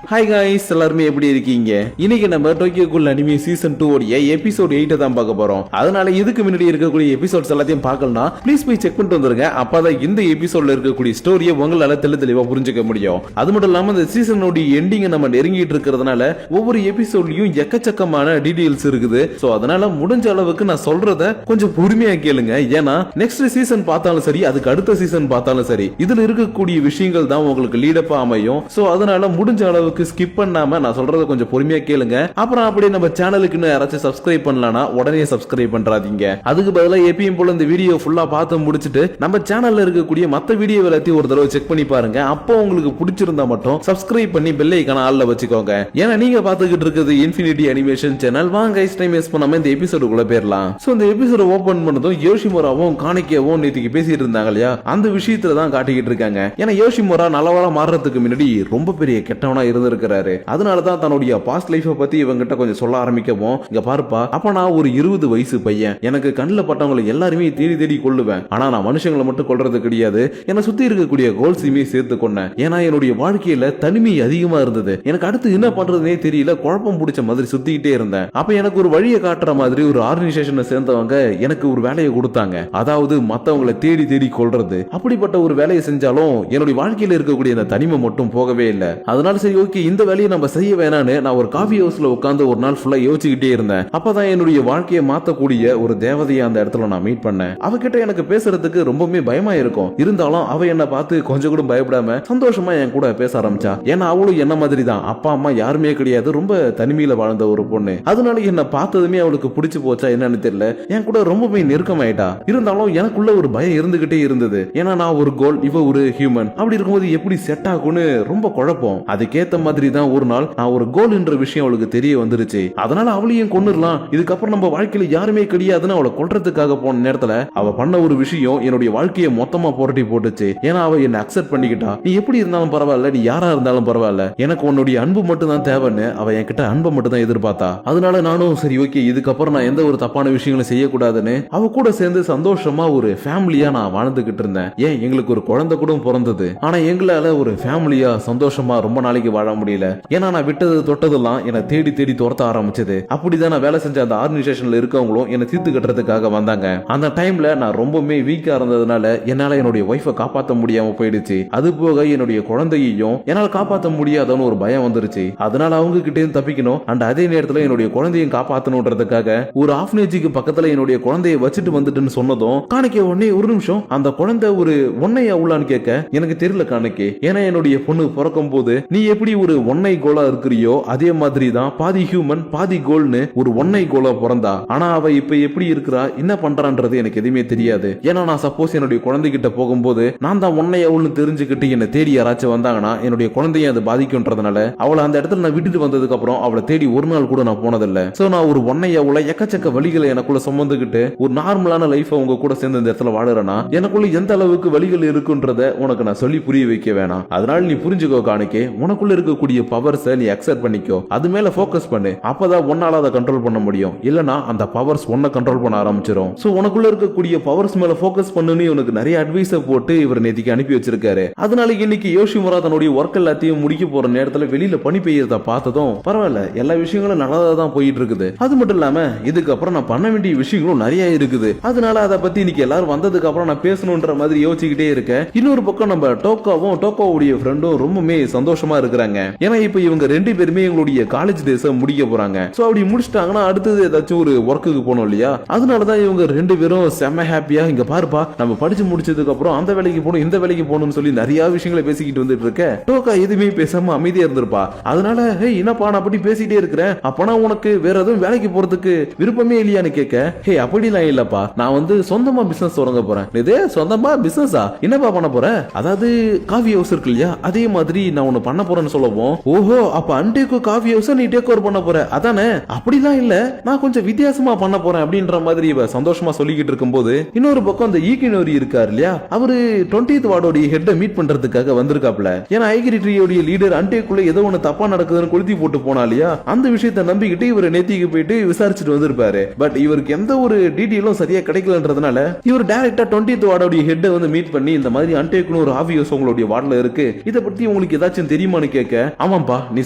Hi guys, எல்லாருமே எப்படி இருக்கீங்க? இன்னைக்கு நம்ம டோக்கியோ கூல் அனிமே சீசன் 2 உடைய எபிசோட் 8 தான் பார்க்க போறோம். அதனால இதுக்கு முன்னாடி இருக்கக்கூடிய எபிசோட்ஸ் எல்லாத்தையும் பார்க்கலனா ப்ளீஸ் போய் செக் பண்ணிட்டு வந்துருங்க. அப்பதான் இந்த எபிசோட்ல இருக்கக்கூடிய ஸ்டோரியை உங்களால தெளிவா புரிஞ்சுக்க முடியும். அது மட்டும் இல்லாம இந்த சீசனோட எண்டிங் நம்ம நெருங்கிட்டு இருக்கிறதுனால ஒவ்வொரு எபிசோட்லயும் எக்கச்சக்கமான டீடைல்ஸ் இருக்குது. சோ அதனால முடிஞ்ச அளவுக்கு நான் சொல்றத கொஞ்சம் பொறுமையா கேளுங்க. ஏன்னா நெக்ஸ்ட் சீசன் பார்த்தாலும் சரி, அதுக்கு அடுத்த சீசன் பார்த்தாலும் சரி, இதுல இருக்கக்கூடிய விஷயங்கள் தான் உங்களுக்கு லீடப்பா அமையும். சோ அதனால முடிஞ்ச அளவுக்கு ஸ்கிப் பண்ணாம நான் சொல்றத கொஞ்சம் பொறுமையா கேளுங்க. அப்புறம் அப்படியே நம்ம சேனலுக்கு யாராச்சும் சப்ஸ்கிரைப் பண்ணலனா உடனே சப்ஸ்கிரைப் பண்றாதீங்க. அதுக்கு பதிலா எப்பயும் போல இந்த வீடியோ ஃபுல்லா பார்த்து முடிச்சிட்டு நம்ம சேனல்ல இருக்கக்கூடிய மத்த வீடியோ எல்லாத்தையும் ஒரு தடவை செக் பண்ணி பாருங்க. அப்போ உங்களுக்கு பிடிச்சிருந்தா மட்டும் சப்ஸ்கிரைப் பண்ணி பெல் ஐகானை ஆல்ல வச்சுக்கோங்க. ஏன்னா நீங்க பாத்துக்கிட்டு இருக்குது இன்ஃபினிட்டி அனிமேஷன் சேனல். வாங்க டைம் வேஸ்ட் பண்ணாம இந்த எபிசோடுக்குள்ள போயிரலாம். சோ இந்த எபிசோட ஓபன் பண்ணதும் யோஷிமுராவும் கானிக்கியாவும் நேத்திக்கு பேசிட்டு இருந்தாங்க இல்லையா, அந்த விஷயத்துல தான் காட்டிக்கிட்டு இருக்காங்க. ஏன்னா யோஷிமுரா நல்லவரா மாறுறதுக்கு முன்னாடி ரொம்ப பெரிய கெட்டவனா இருந்திருக்கிறாரு. அதனாலதான் தன்னுடைய பாஸ்ட் லைஃபை பத்தி இவங்கிட்ட கொஞ்சம் சொல்ல ஆரம்பிக்கவும், இங்க பாருப்பா, அப்ப நான் ஒரு 20 வயசு பையன், எனக்கு கண்ணில் பட்டவங்களை எல்லாருமே தேடி தேடி கொள்ளுவேன். ஆனா நான் மனுஷங்களை மட்டும் கொள்றது கிடையாது, என்னை சுத்தி இருக்கக்கூடிய கோல்ஸையுமே சேர்த்து கொண்டேன். ஏன்னா என்னுடைய வாழ்க்கையில தனிமை அதிகமா இருந்தது. எனக்கு அடுத்து என்ன பண்றதுனே தெரியல, குழப்பம் பிடிச்ச மாதிரி சுத்திக்கிட்டே இருந்தேன். அப்ப எனக்கு ஒரு வழியை காட்டுற மாதிரி ஒரு ஆர்கனைசேஷனை சேர்ந்தவங்க எனக்கு ஒரு வேலையை கொடுத்தாங்க. அதாவது மத்தவங்களை தேடி தேடி கொள்றது. அப்படிப்பட்ட ஒரு வேலையை செஞ்சாலும் என்னுடைய வாழ்க்கையில இருக்கக்கூடிய அந்த தனிமை மட்டும் போகவே இல்லை. அதனால சரி ஓகே, இந்த வேலையை நம்ம செய்ய வேணான்னு நான் ஒரு காஃபி ஹவுஸ்ல உட்கார்ந்து ஒரு நாள் ஃபுல்லா யோசிச்சுக்கிட்டே இருந்தேன். அப்பதான் என்னுடைய வாழ்க்கையை மாத்தக்கூடிய ஒரு தேவதையை அந்த இடத்துல நான் மீட் பண்ணேன். அவகிட்ட எனக்கு பேசுறதுக்கு ரொம்பவே பயமா இருக்கும். இருந்தாலும் அவ என்ன பார்த்து கொஞ்சம் கூட பயப்படாம சந்தோஷமா என் கூட பேச ஆரம்பிச்சா. ஏன்னா அவளும் என்ன மாதிரி தான், அப்பா அம்மா யாருமே கிடையாது, ரொம்ப தனிமையில வாழ்ந்த ஒரு பொண்ணு. அதனால என்ன பார்த்ததுமே அவளுக்கு பிடிச்சு போச்சா என்னன்னு தெரியல, என் கூட ரொம்பவே நெருக்கமாயிட்டா. இருந்தாலும் எனக்குள்ள ஒரு பயம் இருந்துகிட்டே இருந்தது. ஏன்னா நான் ஒரு கோல், இவ ஒரு ஹியூமன். அப்படி இருக்கும்போது எப்படி செட் ஆகும்னு ரொம்ப குழப்பம். அதுக்கேத்த மாதிரி தான் ஒரு நாள் நான் ஒரு கோல் என்ற விஷயம் அவளுக்கு தெரிய வந்துருச்சு. அதனால அவளையும் கொன்னுடலாம், இதுக்கப்புறம் நம்ம வாழ்க்கையில யாருமே கிடையாதுன்னு அவளை கொல்றதுக்காக போன நேரத்துல அவ பண்ண ஒரு விஷயம் என்னுடைய வாழ்க்கையை மொத்தமா புரட்டி போட்டுச்சு. ஏன்னா அவ என்ன அக்செப்ட் பண்ணிக்கிட்டா. நீ எப்படி இருந்தாலும் பரவாயில்ல, நீ யாரா இருந்தாலும் பரவாயில்ல, எனக்கு உன்னுடைய அன்பு மட்டும் தான் தேவைன்னு அவ என்கிட்ட அன்பை மட்டும் தான் எதிர்பார்த்தா. அதனால நானும் சரி ஓகே, இதுக்கப்புறம் நான் எந்த ஒரு தப்பான விஷயங்களும் செய்யக்கூடாதுன்னு அவ கூட சேர்ந்து சந்தோஷமா ஒரு ஃபேமிலியா நான் வாழ்ந்துகிட்டு இருந்தேன். ஏன் எங்களுக்கு ஒரு குழந்தை கூட பிறந்தது. ஆனா எங்களால ஒரு ஃபேமிலியா சந்தோஷமா ரொம்ப நாளைக்கு வாழ முடியல. ஏன்னா நான் விட்டது தொட்டதெல்லாம் என்னை தேடி தேடி துரத்த ஆரம்பிச்சது. அப்படிதான் நான் வேலை செஞ்ச அந்த ஆர்கனைசேஷன்ல இருக்கவங்களும் என்னை தீர்த்து கட்டுறதுக்காக வந்தாங்க. அந்த டைம்ல நான் ரொம்பவே வீக்கா இருந்ததுனால என்னால என்னுடைய ஒய்ஃபை காப்பாற்ற முடியாம போயிடுச்சு. அது போக என்னுடைய குழந்தையையும் என்னால காப்பாற்ற முடியாதன்னு ஒரு பயம் வந்துருச்சு. அதனால அவங்க கிட்டே தப்பிக்கணும், அண்ட் அதே நேரத்துல என்னுடைய குழந்தையும் காப்பாற்றணுன்றதுக்காக ஒரு ஆஃப்னேஜுக்கு பக்கத்துல என்னுடைய குழந்தையை வச்சுட்டு வந்துட்டுன்னு சொன்னதும் காணிக்க உடனே ஒரு நிமிஷம், அந்த குழந்தை ஒரு ஒன்னையா உள்ளான்னு கேட்க எனக்கு தெரியல காணிக்கே. ஏன்னா என்னுடைய பொண்ணு பிறக்கும் போது நீ எப்படி ஒரு ஒன்னை கோலா இருக்கிறியோ அதே மாதிரி தான் பாதி ஹியூமன் பாதி கோல்னு ஒரு ஒன்னை கோலா பிறந்தா. ஆனா அவ இப்ப எப்படி இருக்கிறா, என்ன பண்றான்றது எனக்கு எதுவுமே தெரியாது. ஏன்னா நான் சப்போஸ் என்னுடைய குழந்தைகிட்ட போகும்போது நான் தான் ஒன்னை அவள்னு தெரிஞ்சுக்கிட்டு என்னை தேடி யாராச்சும் வந்தாங்கன்னா என்னுடைய குழந்தைய அது பாதிக்கும்ன்றதுனால அவளை அந்த இடத்துல நான் விட்டுட்டு வந்ததுக்கு அப்புறம் அவளை தேடி ஒரு நாள் கூட நான் போனதில்லை. சோ நான் ஒரு ஒன்னை அவளை எக்கச்சக்க வழிகளை எனக்குள்ள சுமந்துக்கிட்டு ஒரு நார்மலான லைஃப் உங்க கூட சேர்ந்து இந்த இடத்துல வாழறேன்னா எனக்குள்ள எந்த அளவுக்கு வழிகள் இருக்குன்றத உனக்கு நான் சொல்லி புரிய வைக்க வேணாம். அதனால நீ புரிஞ்சுக்கோ காணிக்கே, உனக்குள்ள இருக்கக்கூடிய பவர்ஸை நீ அக்செப்ட் பண்ணிக்கோ, அது மேல ஃபோக்கஸ் பண்ணு. அப்பதான் உன்னால அதை கண்ட்ரோல் பண்ண முடியும். இல்லனா அந்த பவர்ஸ் உன்னை கண்ட்ரோல் பண்ண ஆரம்பிச்சிடும். சோ உனக்குள்ள இருக்கக்கூடிய பவர்ஸ் மேல ஃபோக்கஸ் பண்ணுன்னு உனக்கு நிறைய அட்வைஸ போட்டு இவர் நேத்திக்கு அனுப்பி வச்சிருக்காரு. அதனால இன்னைக்கு யோஷிமுரா தன்னுடைய ஒர்க் எல்லாத்தையும் முடிக்க போற நேரத்துல வெளியில பனி பெய்யறத பார்த்ததும் பரவாயில்ல, எல்லா விஷயங்களும் நல்லதா தான் போயிட்டு இருக்குது. அது மட்டும் இல்லாம இதுக்கப்புறம் நான் பண்ண வேண்டிய விஷயங்களும் நிறைய இருக்குது. அதனால அதை பத்தி இன்னைக்கு எல்லாரும் வந்ததுக்கு அப்புறம் நான் பேசணும்ன்ற மாதிரி யோசிச்சுக்கிட்டே இருக்கேன். இன்னொரு பக்கம் நம்ம டோக்காவுடைய ஃப்ரெண்டும் ரொம்பவே சந்தோஷமா இருக்கிறாங்க. ஏன்னா இப்ப இவங்க ரெண்டு பேருமே எங்களுடைய காலேஜ் டேஸ் முடிக்க போறாங்க. சோ அப்படி முடிச்சிட்டாங்கன்னா அடுத்தது ஏதாச்சும் ஒரு ஒர்க்குக்கு போகணும் இல்லையா, அதனாலதான் இவங்க ரெண்டு பேரும் செம்ம ஹாப்பியா, இங்க பாருப்பா நம்ம படிச்சு முடிச்சதுக்கு அப்புறம் அந்த வேலைக்கு போகணும் இந்த வேலைக்கு போகணும்னு சொல்லி நிறைய விஷயங்களை பேசிக்கிட்டு வந்துட்டு இருக்க. டோக்கா எதுவுமே பேசாம அமைதியா இருந்திருப்பா. அதனால ஹே என்னப்பா நான் அப்படி பேசிட்டே இருக்கிறேன், அப்பனா உனக்கு வேற எதுவும் வேலைக்கு போறதுக்கு விருப்பமே இல்லையான்னு கேட்க, ஹே அப்படிலாம் இல்லப்பா, நான் வந்து சொந்தமா பிசினஸ் தொடங்க போறேன். இது சொந்தமா பிசினஸா, என்னப்பா பண்ண போற? அதாவது காஃபி ஹவுஸ் இருக்கு இல்லையா, அதே மாதிரி நான் ஒன்னு பண்ண போறேன்னு சொல்லவும், ஓஹோ அப்ப அன்டேக்கு காஃபி ஹவுஸ் நீ டேக் ஓவர் பண்ண போற அதானே? அப்படிலாம் இல்ல, நான் கொஞ்சம் வித்தியாசமா பண்ண போறேன் அப்படின்ற மாதிரி இவ சந்தோஷமா சொல்லிக்கிட்டு இருக்கும்போது இன்னொரு பக்கம் அந்த ஈகினோரி இருக்காரு இல்லையா, அவரு 20th வார்டோட ஹெட்டை மீட் பண்றதுக்காக வந்திருக்காப்ல. ஏன்னா ஐகிரிட்ரியோட லீடர் அன்டேக்குள்ள ஏதோ ஒன்னு தப்பா நடக்குதுன்னு கொளுத்தி போட்டு போனா இல்லையா, அந்த விஷயத்தை நம்பிக்கிட்டு இவர் நேத்திக்கு போயிட்டு விசாரிச்சுட்டு வந்திருப்பாரு. பட் இவருக்கு எந்த ஒரு டீட்டெயிலும் சரியா கிடைக்கலன்றதுனால இவர் டைரக்டா 20th வார்டோட ஹெட்டை வந்து மீட் பண்ணி இந்த மாதிரி அன்டேக்குன்னு ஒரு ஆஃபீஸ் உங்களுடைய வார்டுல இருக்கு, இதை பத்தி உங்களுக்கு ஏதாச்சும் தெரியுமான்னு கேட்க, கேட்க, ஆமாப்பா நீ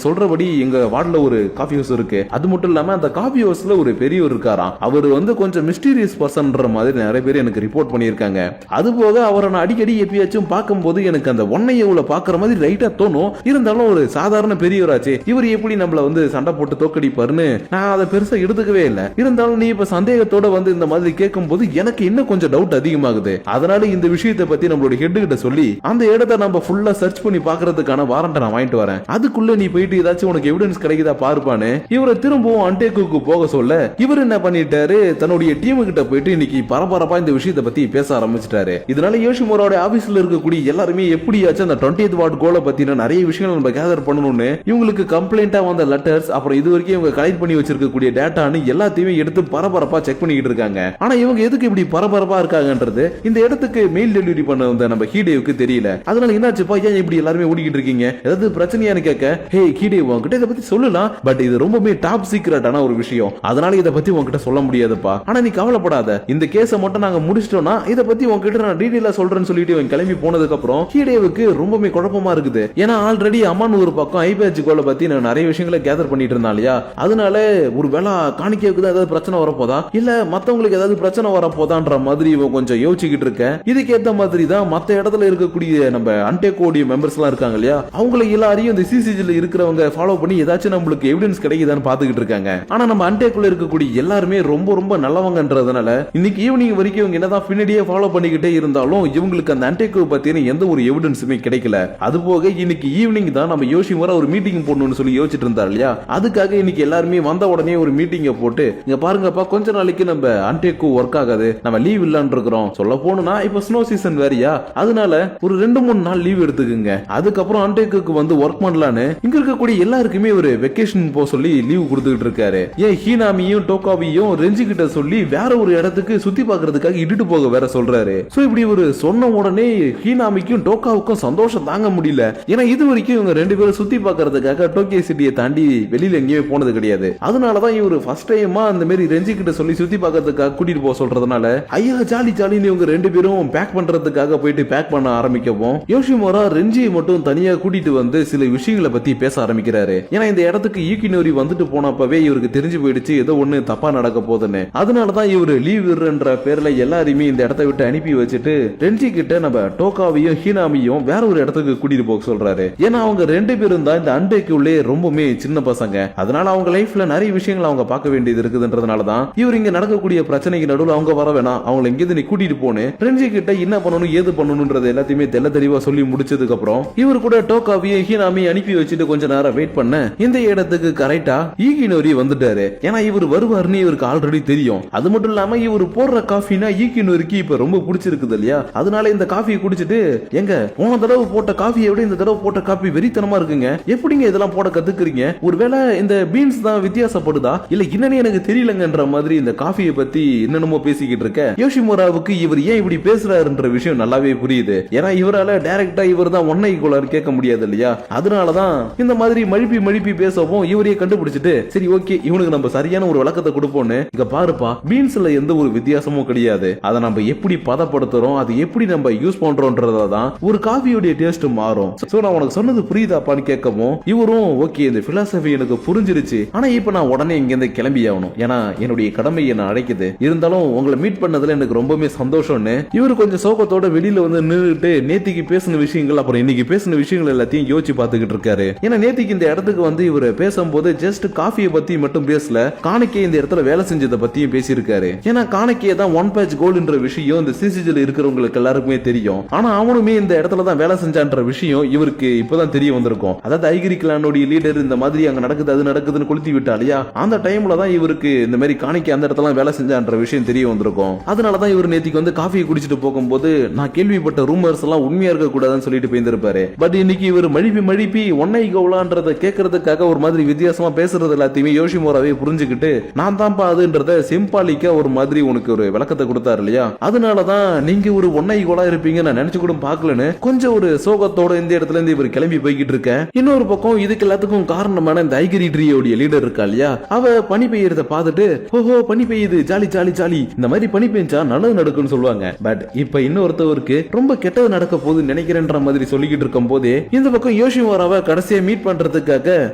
சொல்றபடி எங்க வார்டுல ஒரு காஃபி ஹவுஸ் இருக்கு, அது மட்டும் இல்லாம அந்த காஃபி ஹவுஸ்ல ஒரு பெரியவர் இருக்காராம், அவர் கொஞ்சம் மிஸ்டீரியஸ் பர்சன்ற மாதிரி நிறைய பேர் எனக்கு ரிப்போர்ட் பண்ணியிருக்காங்க. அது போக அவரை நான் அடிக்கடி எப்பயாச்சும் பார்க்கும்போது எனக்கு அந்த ஒன்னையவுல பாக்குற மாதிரி ரைட்டா தோணும். இருந்தாலும் ஒரு சாதாரண பெரியவராச்சு, இவர் எப்படி நம்மள சண்டை போட்டு தோக்கடிப்பாருன்னு நான் அதை பெருசா எடுத்துக்கவே இல்லை. இருந்தாலும் நீ இப்ப சந்தேகத்தோட இந்த மாதிரி கேட்கும் போது எனக்கு இன்னும் கொஞ்சம் டவுட் அதிகமாகுது. அதனால இந்த விஷயத்தை பத்தி நம்மளோட ஹெட் கிட்ட சொல்லி அந்த இடத்தை நம்ம ஃபுல்லா சர்ச் பண்ணி பாக்குறதுக்கான வாரண்ட நான் வாங்கிட்டு வரேன். அதுக்குள்ள நீ போயிட்டு ஏதாச்சும் உனக்கு எவிடன்ஸ் கிடைக்குதா பாருப்பான்னு இவரை திரும்பவும் அண்டேக்குக்கு போக சொல்ல, இவர் என்ன பண்ணிட்டாரு, தன்னுடைய டீம் கிட்ட போயிட்டு இன்னைக்கு பரபரப்பா இந்த விஷயத்தை பத்தி பேச ஆரம்பிச்சிட்டாரு. இதனால யோஷிமுராவோட ஆபீஸ்ல இருக்கக்கூடிய எல்லாருமே எப்படியாச்சும் அந்த 20th வார்டு கோலை பத்தின நிறைய விஷயங்கள் நம்ம கேதர் பண்ணணும்னு இவங்களுக்கு கம்ப்ளைண்டா வந்த லெட்டர்ஸ், அப்புறம் இது வரைக்கும் இவங்க கலெக்ட் பண்ணி வச்சிருக்கக்கூடிய டேட்டான்னு எல்லாத்தையுமே எடுத்து பரபரப்பா செக் பண்ணிட்டு இருக்காங்க. ஆனா இவங்க எதுக்கு இப்படி பரபரப்பா இருக்காங்கன்றது இந்த இடத்துக்கு மெயில் டெலிவரி பண்ண வந்த நம்ம ஹீடேவுக்கு தெரியல. அதனால என்னாச்சுப்பா, ஏன் இப்படி எல்லாருமே ஓடிக்கிட்டு இருக்கீங்க, ஏதாவது பிரச்சனையான்னு கேட்க, ஹே ஹீடேவ் உங்ககிட்ட இதை பத்தி சொல்லலாம், பட் இது ரொம்பவே டாப் சீக்ரெட்டான ஒரு விஷயம், அதனால இதை பத்தி உங்ககிட்ட சொல்ல முடியாதுப்பா. ஆனா நீ கவலைப்படாத, இந்த கேஸை மட்டும் நாங்க முடிச்சிட்டோம்னா இதை பத்தி உங்ககிட்ட நான் டீடைலா சொல்றேன்னு சொல்லிட்டு இவன் கிளம்பி போனதுக்கு அப்புறம் ஹீடேவுக்கு ரொம்பவே குழப்பமா இருக்குது. ஏன்னா ஆல்ரெடி அம்மான் ஒரு பக்கம் ஐபேஜ் கோலை பத்தி நான் நிறைய விஷயங்களை கேதர் பண்ணிட்டு இருந்தா இல்லையா, அதனால ஒரு வேளை காணிக்கைக்கு தான் ஏதாவது பிரச்சனை வரப்போதா இல்ல மத்தவங்களுக்கு ஏதாவது பிரச்சனை வரப்போதான்ற மாதிரி இவன் கொஞ்சம் யோசிச்சுக்கிட்டு இருக்க. இதுக்கேத்த மாதிரி தான் மத்த இடத்துல இருக்கக்கூடிய நம்ம அன்டேக்கோடைய மெம்பர்ஸ் எல்லாம் இருக்காங்க இல்லையா, அவங்களை எல்லாரையும் இந்த சிசிஜில இருக்கிறவங்க ஃபாலோ பண்ணி ஏதாச்சும் நம்மளுக்கு எவிடன்ஸ் கிடைக்குதான்னு பாத்துக்கிட்டு இருக்காங்க. ஆனா நம்ம அன்டேக்குள்ள இருக்கக்கூடிய எல்லாருமே ரொம்ப ரொம்ப நல்லவங்கன்றதுனால இன்னைக்கு ஈவினிங் வரைக்கும் இவங்க என்னதான் பின்னாடியே ஃபாலோ பண்ணிக்கிட்டே இருந்தாலும் இவங்களுக்கு அந்த அன்டேக்கோ பத்தின எந்த ஒரு எவிடன்ஸுமே கிடைக்கல. அது போக இன்னைக்கு ஈவினிங் தான் நம்ம யோசிமுரா ஒரு மீட்டிங் போடணும்னு சொல்லி யோசிச்சுட்டு இருந்தார் இல்லையா, அதுக்காக இன்னைக்கு எல்லாருமே வந்த உடனே ஒரு மீட்டிங்க போட்டு, இங்க பாருங்கப்பா கொஞ்ச நாளைக்கு நம்ம அன்டேக்கோ ஒர்க் ஆகாது, நம்ம லீவ் இல்லான்னு இருக்கிறோம், சொல்ல போனா இப்ப ஸ்னோ சீசன் வேறியா, அதனால ஒரு 2-3 நாள் லீவ் எடுத்துக்குங்க, அதுக்கப்புறம் அன்டேக்கு ஒர்க் பண்ணலான்னு இங்க இருக்கக்கூடிய எல்லாருக்குமே ஒரு வெக்கேஷன் போக சொல்லி லீவ் கொடுத்துக்கிட்டு இருக்காரு. ஏன் ஹீனாமியும் டோகாவியும் ரெஞ்சி கிட்ட சொல்லி வேற ஒரு இடத்துக்கு சுத்தி பாக்குறதுக்காக இட்டுட்டு போக வேற சொல்றாரு. சோ இப்படி ஒரு சொன்ன உடனே ஹீனாமிக்கும் டோகாவுக்கும் சந்தோஷம் தாங்க முடியல. ஏன்னா இது வரைக்கும் இவங்க 2 பேரும் சுத்தி பாக்குறதுக்காக டோக்கியோ சிட்டியை தாண்டி வெளியில எங்கேயுமே போனது கிடையாது. அதனாலதான் இவரு ஃபர்ஸ்ட் டைமா அந்த மாதிரி ரெஞ்சி கிட்ட சொல்லி சுத்தி பாக்கிறதுக்காக கூட்டிட்டு போக சொல்றதுனால ஐயா ஜாலி ஜாலின்னு இவங்க 2 பேரும் பேக் பண்றதுக்காக போயிட்டு பேக் பண்ண ஆரம்பிக்கவும் யோஷிமுரா ரெஞ்சியை மட்டும் தனியா கூட்டிட்டு வந்து சில விஷயங்களை பத்தி பேச ஆரம்பிக்கிறாரு. ஏன்னா இந்த இடத்துக்கு யூகினோரி வந்துட்டு போனப்பவே இவருக்கு தெரிஞ்சு போயிடுச்சு ஏதோ ஒண்ணு தப்பா நடக்க போதுன்னு. அதனாலதான் இவரு லீவ் விடுறன்ற பேர்ல எல்லாரையுமே இந்த இடத்தை விட்டு அனுப்பி வச்சுட்டு ரெஞ்சி கிட்ட நம்ம டோகாவையும் ஹீனாமியும் வேற ஒரு இடத்துக்கு கூட்டிட்டு போக சொல்றாரு. ஏன்னா அவங்க 2 பேரும் தான் இந்த அண்டேக்குள்ளே ரொம்பவே சின்ன பசங்க, அதனால அவங்க லைஃப்ல நிறைய விஷயங்களை அவங்க பார்க்க வேண்டியது இருக்குதுன்றதுனாலதான் இவர் இங்க நடக்கக்கூடிய பிரச்சனைக்கு நடுவில் அவங்க வர வேணாம், அவங்களை எங்கேயிருந்து நீ கூட்டிட்டு போனு ரெஞ்சி கிட்ட என்ன பண்ணணும் ஏது பண்ணணும்ன்றது எல்லாத்தையுமே தெல்ல தெளிவா சொல்லி முடிச்சதுக்கு அப்புறம் இவர் கூட டோகாவையும் ஹீனாமியும் அனுப்பி வச்சுட்டு கொஞ்ச நேரம் வெயிட் பண்ண இந்த இடத்துக்கு கரெக்டா ஈகினோரி வந்துட்டாரு. ஏன்னா இவர் வருவாருன்னு இவருக்கு ஆல்ரெடி தெரியும். அது மட்டும் இல்லாம இவர் போடுற காஃபினா ஈகினோரிக்கு இப்ப ரொம்ப பிடிச்சிருக்குது இல்லையா, அதனால இந்த காஃபியை குடிச்சிட்டு எங்க போன தடவை போட்ட காஃபியை விட இந்த தடவை போட்ட காஃபி வெறித்தனமா இருக்குங்க, எப்படிங்க இதெல்லாம் போட கத்துக்கிறீங்க, ஒருவேளை இந்த பீன்ஸ் தான் வித்தியாசப்படுதா இல்ல என்னன்னு எனக்கு தெரியலங்கன்ற மாதிரி இந்த காஃபியை பத்தி என்னென்னமோ பேசிக்கிட்டு இருக்க யோஷிமுராவுக்கு இவர் ஏன் இப்படி பேசுறாருன்ற விஷயம் நல்லாவே புரியுது. ஏன்னா இவரால டைரக்டா இவர் தான் ஒன்னை கோளாறு கேட்க முடியாது இல்லையா, அதனாலதான் இந்த மாதிரி மழுப்பி பேசவும் இவரையே கண்டுபிடிச்சிட்டு சரி ஓகே இவனுக்கு நம்ம சரியான ஒரு விளக்கத்தை கொடுப்போம்னு, இங்க பாருப்பா பீன்ஸ்ல எந்த ஒரு வித்தியாசமும் கிடையாது, அதை நம்ம எப்படி பதப்படுத்துறோம் அது எப்படி நம்ம யூஸ் பண்றோம்ன்றதான் ஒரு காஃபியோட டேஸ்ட் மாறும். சோ நான் உனக்கு சொன்னது புரியுதாப்பான்னு கேட்கவும் இவரும் ஓகே இந்த பிலாசபி எனக்கு புரிஞ்சிருச்சு, ஆனா இப்ப நான் உடனே இங்க இருந்து கிளம்பி ஆகணும், ஏன்னா என்னுடைய கடமை என்ன அழைக்குது, இருந்தாலும் உங்களை மீட் பண்ணதுல எனக்கு ரொம்பவே சந்தோஷம்னு இவரு கொஞ்சம் சோகத்தோட வெளியில வந்து நின்றுட்டு நேத்திக்கு பேசின விஷயங்கள் அப்புறம் இன்னைக்கு பேசின விஷயங்கள் எல்லாத்தையும் யோசிச்சு பார்த்துக்கிட்டு இருக்காரு. ஏன்னா நேத்திக்கு இந்த இடத்துக்கு வந்து இவரு பேசும்போது ஜஸ்ட் காஃபியை பத்தி மட்டும் பேசல, காணிக்கை இந்த இடத்துல வேலை செஞ்சதை பத்தியும் பேசியிருக்காரு. ஏன்னா காணிக்கையை தான் 1 பேஜ் கோல்டுன்ற விஷயம் இந்த சிசிஜில இருக்கிறவங்களுக்கு எல்லாருக்குமே தெரியும், ஆனா அவனுமே இந்த இடத்துல தான் வேலை செஞ்சான்ற விஷயம் இவருக்கு இப்பதான் தெரிய வந்திருக்கும். அதாவது ஐகிரி கிளானுடைய லீடர் இந்த மாதிரி அங்க நடக்குது அது நடக்குதுன்னு கொளுத்தி விட்டாலியா, அந்த டைம்ல தான் இவருக்கு இந்த மாதிரி காணிக்கை அந்த இடத்துல வேலை செஞ்சான்ற விஷயம் தெரிய வந்திருக்கும். அதனாலதான் இவர் நேத்திக்கு வந்து காஃபியை குடிச்சிட்டு போகும்போது நான் கேள்விப்பட்ட ரூமர்ஸ் எல்லாம் உண்மையா இருக்க கூடாதுன்னு சொல்லிட்டு போயிருப்பாரு. பட் இன்னைக்கு இவர் மழுப்பி ஒன்னை கோலான்றத கேட்கறதுக்காக ஒரு மாதிரி வித்தியாசமா பேசுறது எல்லாத்தையுமே யோஷிமுராவே புரிஞ்சுக்கிட்டு நான் தான்ப்பா அதுன்றத சிம்பாலிக்கா ஒரு மாதிரி உனக்கு ஒரு விளக்கத்தை கொடுத்தாரு இல்லையா, அதனாலதான் நீங்க ஒரு ஒன்னை கோலா இருப்பீங்க நான் நினைச்சு கூட பாக்கலன்னு கொஞ்சம் ஒரு சோகத்தோட இந்த இடத்துல இருந்து இவர் கிளம்பி போய்கிட்டு இருக்க. இன்னொரு பக்கம் இதுக்கு எல்லாத்துக்கும் காரணமான இந்த ஐகிரி ட்ரீயோட லீடர் இருக்கா இல்லையா, அவ பனி பெய்யறத பார்த்துட்டு ஓஹோ பனி பெய்யுது ஜாலி ஜாலி ஜாலி இந்த மாதிரி பனி பெஞ்சா நல்லது நடக்கும்னு சொல்லுவாங்க. பட் இப்ப இன்னொருத்தவருக்கு ரொம்ப கெட்டது நடக்க போகுது நினைக்கிறேன்ற மாதிரி சொல்லிக்கிட்டு இருக்கும் போதே இந்த பக்கம் யோஷிமுரா யோஷிமோராவை கடைசியா மீட் பண்றதுக்காக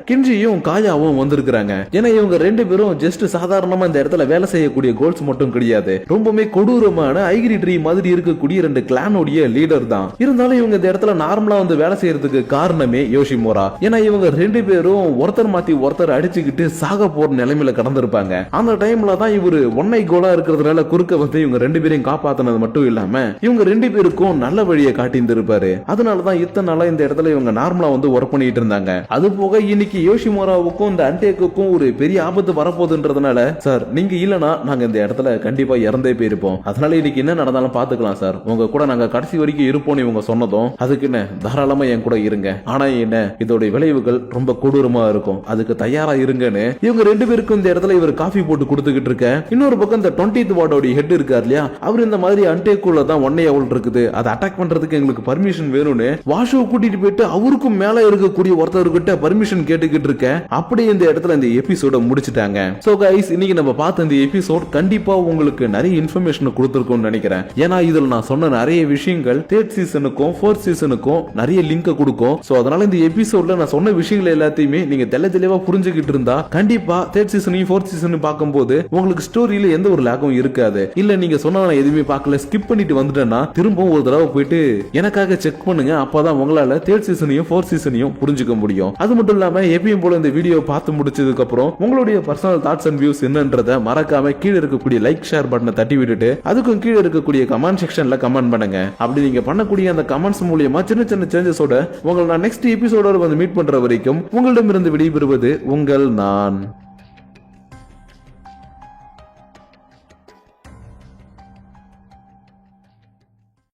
கிஞ்சியும் காயாவும் வந்திருக்காங்க. ஏன்னா இவங்க ரெண்டு பேரும் ஜஸ்ட் சாதாரணமா இந்த இடத்துல வேலை செய்யக்கூடிய கோல்ஸ் மட்டும் கிடையாது, ரொம்பவே கொடூரமான ஐகிரி ட்ரீ மாதிரி இருக்கக்கூடிய ரெண்டு கிளானோடைய லீடர் தான். இருந்தாலும் இவங்க இந்த இடத்துல நார்மலா வந்து வேலை செய்யறதுக்கு காரணமே யோஷிமோரா. ஏன்னா இவங்க ரெண்டு பேரும் ஒருத்தர் மாத்தி ஒருத்தர் அடிச்சுக்கிட்டு சாக போற நிலைமையில கடந்திருப்பாங்க. அந்த டைம்ல தான் இவரு ஒன்னை கோலா இருக்கிறதுனால குறுக்க வந்து இவங்க ரெண்டு பேரையும் காப்பாத்தினது மட்டும் இல்லாம இவங்க ரெண்டு பேருக்கும் நல்ல வழியை காட்டியிருந்திருப்பாரு. அதனாலதான் இத்தனை நாளா இந்த இடத்துல இவங்க நார்மலா வந்து ஒர்க் பண்ணிட்டு இருந்தாங்க. அது போக இன்னைக்கு யோஷிமோராவுக்கும் இந்த அன்டேக்குக்கும் ஒரு பெரிய ஆபத்து வரப்போகுதுன்றதுனால சார் நீங்க இல்லனா நாங்க இந்த இடத்துல கண்டிப்பா இறந்தே போயிருப்போம். அதனால இன்னைக்கு என்ன நடந்தாலும் பாத்துக்கலாம் சார், உங்க கூட நாங்க கடைசி வரைக்கும் இருப்போம்னு இவங்க சொன்னதும் அதுக்கு என்ன தாராளமா என் கூட இருங்க, ஆனா என்ன இதோட விளைவுகள் ரொம்ப கொடூரமா இருக்கும், அதுக்கு தயாரா இருங்கன்னு இவங்க ரெண்டு பேருக்கும் இந்த இடத்துல இவர் காஃபி போட்டு கொடுத்துக்கிட்டு இருக்க. இன்னொரு பக்கம் இந்த 20th வார்டோட ஹெட் இருக்கார் இல்லையா, அவர் இந்த மாதிரி அன்டேக்குள்ள தான் ஒன்னே அவள் இருக்குது, அதை அட்டாக் பண்றதுக்கு எங்களுக்கு பர்மிஷன் வேணும்னு வாஷுவை கூட்டிட்டு போயிட்டு அவருக்கும் மேல இருக்கக்கூடிய ஒருத்தர்கிட்ட பர்மிஷன் கேட்டுக்கிட்டு இருக்க. அப்படியே இந்த இடத்துல இந்த எபிசோட முடிச்சிட்டாங்க. சோ கைஸ் இன்னைக்கு நம்ம பார்த்த இந்த எபிசோட் கண்டிப்பா உங்களுக்கு நிறைய இன்ஃபர்மேஷன் கொடுத்திருக்கும்னு நினைக்கிறேன். ஏன்னா இதுல நான் சொன்ன நிறைய விஷயங்கள் 3rd சீசனுக்கும் 4th சீசனுக்கும் நிறைய லிங்க் கொடுக்கும். சோ அதனால இந்த எபிசோட்ல நான் சொன்ன விஷயங்கள் எல்லாத்தையுமே நீங்க தெளிவா புரிஞ்சுக்கிட்டு இருந்தா கண்டிப்பா 3rd சீசனையும் 4th சீசனையும் பார்க்கும்போது உங்களுக்கு ஸ்டோரியில எந்த ஒரு லாகும் இருக்காது. இல்ல நீங்க சொன்ன நான் எதுவுமே பார்க்கல ஸ்கிப் பண்ணிட்டு வந்துட்டேன்னா திரும்பவும் ஒரு தடவை போயிட்டு எனக்காக செக் பண்ணுங்க, அப்பதான் உங்களால 3rd சீசனையும் 4th சீசனையும் புரிஞ்சுக்க முடியும். அது மட்டும் இல்லாம எப்பயும் போல இந்த வீடியோ பார்த்து முடிச்சதுக்கு அப்புறம் உங்களுடைய பர்சனல் தாட்ஸ் அண்ட் வியூஸ் என்னன்றத மறக்காம கீழே இருக்கக்கூடிய லைக் ஷேர் பட்டனை தட்டி விட்டுட்டு அதுக்கும் கீழே இருக்கக்கூடிய கமெண்ட் செக்ஷன்ல கமெண்ட் பண்ணுங்க. அப்படி நீங்க பண்ணக்கூடிய அந்த கமெண்ட்ஸ் மூலியமா சின்ன சின்ன சேஞ்சஸோட உங்களை நான் நெக்ஸ்ட் எபிசோட வந்து மீட் பண்ற வரைக்கும் உங்களிடமிருந்து விடைபெறுவது உங்கள் நான்.